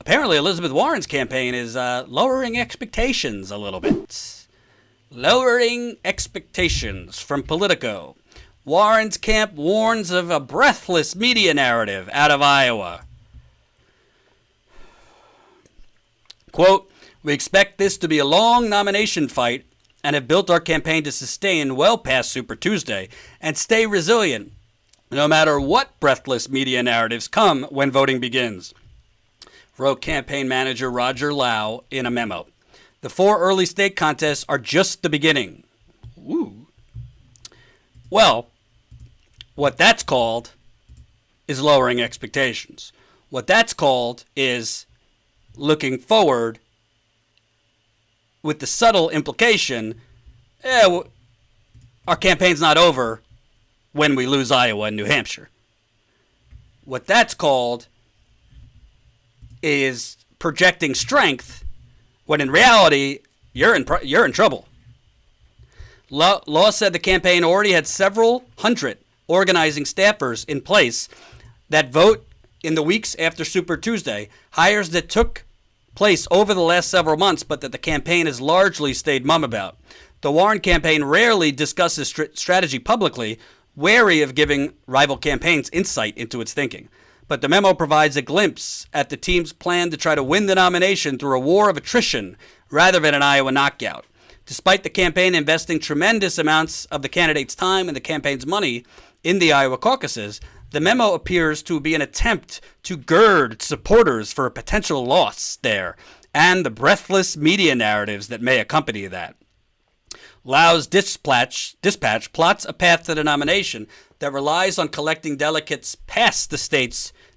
apparently Elizabeth Warren's campaign is lowering expectations a little bit. Lowering expectations from Politico. Warren's camp warns of a breathless media narrative out of Iowa. Quote, "We expect this to be a long nomination fight and have built our campaign to sustain well past Super Tuesday and stay resilient, no matter what breathless media narratives come when voting begins," wrote campaign manager Roger Lau in a memo. "The 4 early state contests are just the beginning." Ooh. Well, what that's called is lowering expectations. What that's called is looking forward with the subtle implication, our campaign's not over when we lose Iowa and New Hampshire. What that's called is projecting strength when in reality you're in trouble. Law said the campaign already had several hundred organizing staffers in place that vote in the weeks after Super Tuesday, hires that took place over the last several months, but that the campaign has largely stayed mum about. The Warren campaign rarely discusses strategy publicly, wary of giving rival campaigns insight into its thinking. But the memo provides a glimpse at the team's plan to try to win the nomination through a war of attrition rather than an Iowa knockout. Despite the campaign investing tremendous amounts of the candidate's time and the campaign's money in the Iowa caucuses, the memo appears to be an attempt to gird supporters for a potential loss there and the breathless media narratives that may accompany that. Lau's dispatch plots a path to the nomination that relies on collecting delegates past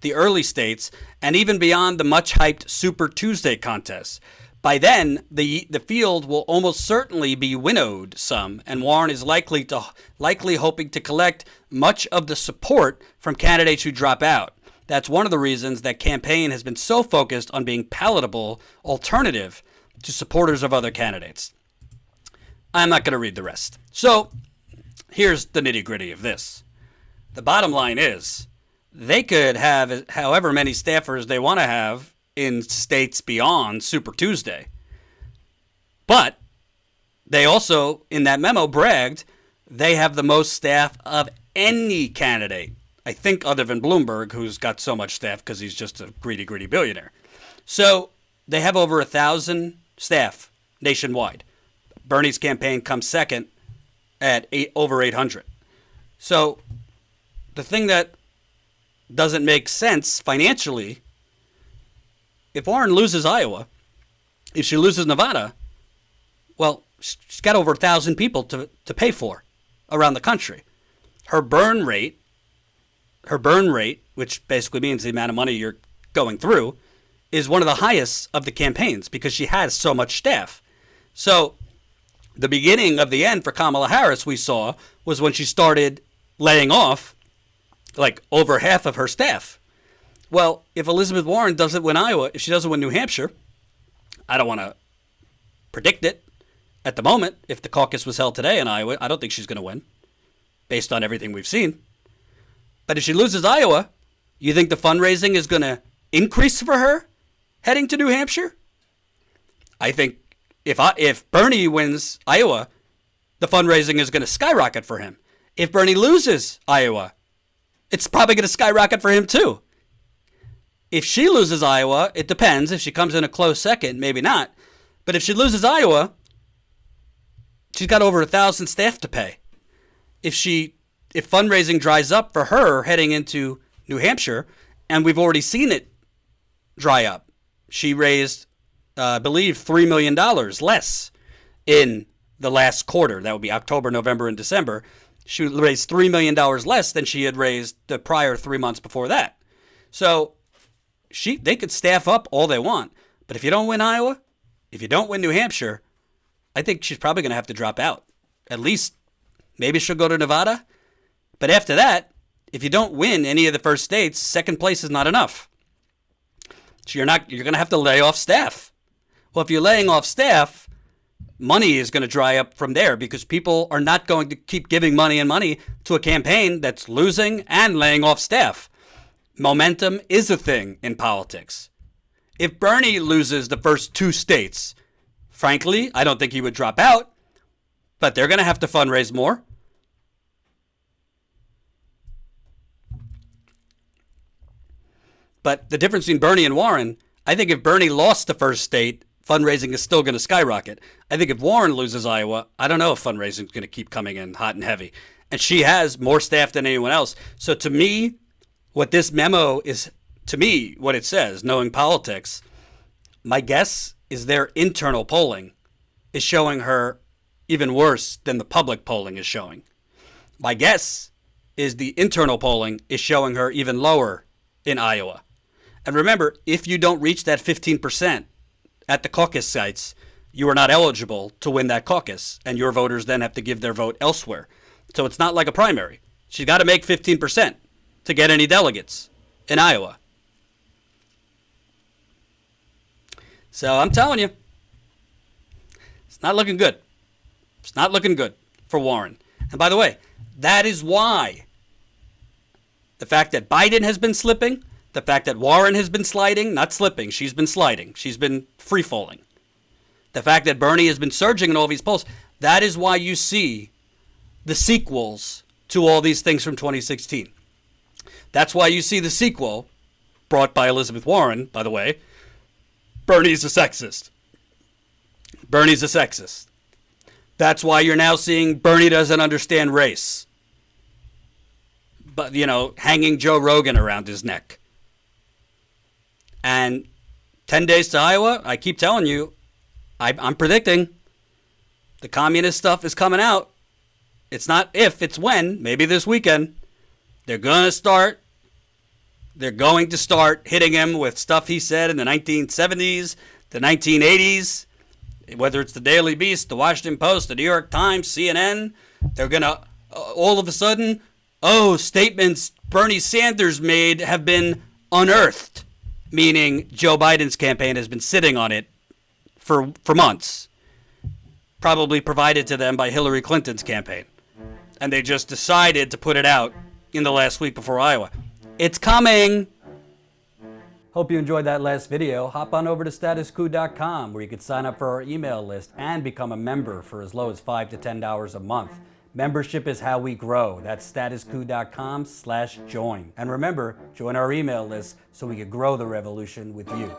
the early states, and even beyond the much-hyped Super Tuesday contest. By then, the field will almost certainly be winnowed some, and Warren is likely hoping to collect much of the support from candidates who drop out. That's one of the reasons that campaign has been so focused on being palatable alternative to supporters of other candidates. I'm not going to read the rest. So here's the nitty-gritty of this. The bottom line is they could have however many staffers they want to have in states beyond Super Tuesday. But they also, in that memo, bragged they have the most staff of any candidate, I think other than Bloomberg, who's got so much staff because he's just a greedy billionaire. So they have over 1,000 staff nationwide. Bernie's campaign comes second at over 800. So the thing that doesn't make sense financially, if Warren loses Iowa, if she loses Nevada, well, she's got over 1,000 people to pay for around the country. Her burn rate, which basically means the amount of money you're going through, is one of the highest of the campaigns because she has so much staff. So the beginning of the end for Kamala Harris, we saw, was when she started laying off like over half of her staff. Well, if Elizabeth Warren doesn't win Iowa, if she doesn't win New Hampshire, I don't want to predict it at the moment. If the caucus was held today in Iowa, I don't think she's going to win based on everything we've seen. But if she loses Iowa, you think the fundraising is going to increase for her heading to New Hampshire? I think if Bernie wins Iowa, the fundraising is going to skyrocket for him. If Bernie loses Iowa, it's probably going to skyrocket for him too. If she loses Iowa, it depends. If she comes in a close second, maybe not. But if she loses Iowa, she's got over 1,000 staff to pay. If fundraising dries up for her heading into New Hampshire, and we've already seen it dry up, she raised, I believe, $3 million less in the last quarter. That would be October, November, and December. She raised $3 million less than she had raised the prior 3 months before that. So they could staff up all they want. But if you don't win Iowa, if you don't win New Hampshire, I think she's probably going to have to drop out. At least maybe she'll go to Nevada. But after that, if you don't win any of the first states, second place is not enough. So you're going to have to lay off staff. Well, if you're laying off staff, money is going to dry up from there because people are not going to keep giving money to a campaign that's losing and laying off staff. Momentum is a thing in politics. If Bernie loses the first 2 states, frankly, I don't think he would drop out, but they're going to have to fundraise more. But the difference between Bernie and Warren, I think if Bernie lost the first state, fundraising is still going to skyrocket. I think if Warren loses Iowa, I don't know if fundraising is going to keep coming in hot and heavy. And she has more staff than anyone else. So to me, what this memo is, to me, what it says, knowing politics, my guess is their internal polling is showing her even worse than the public polling is showing. My guess is the internal polling is showing her even lower in Iowa. And remember, if you don't reach that 15% at the caucus sites, you are not eligible to win that caucus, and your voters then have to give their vote elsewhere. So it's not like a primary. She's got to make 15% to get any delegates in Iowa. So I'm telling you, it's not looking good. It's not looking good for Warren. And by the way, that is why the fact that Biden has been slipping, the fact that Warren has been sliding, not slipping, she's been sliding. She's been free-falling. The fact that Bernie has been surging in all these polls, that is why you see the sequels to all these things from 2016. That's why you see the sequel brought by Elizabeth Warren, by the way. Bernie's a sexist. Bernie's a sexist. That's why you're now seeing Bernie doesn't understand race. But, hanging Joe Rogan around his neck. And 10 days to Iowa, I keep telling you, I'm predicting the communist stuff is coming out. It's not if, it's when. Maybe this weekend. They're going to start hitting him with stuff he said in the 1970s, the 1980s, whether it's the Daily Beast, the Washington Post, the New York Times, CNN. They're going to, all of a sudden, statements Bernie Sanders made have been unearthed, meaning Joe Biden's campaign has been sitting on it for months, probably provided to them by Hillary Clinton's campaign. And they just decided to put it out in the last week before Iowa. It's coming. Hope you enjoyed that last video. Hop on over to statuscoup.com where you can sign up for our email list and become a member for as low as $5 to $10 a month. Membership is how we grow. That's statuscoup.com/join. And remember, join our email list so we can grow the revolution with you.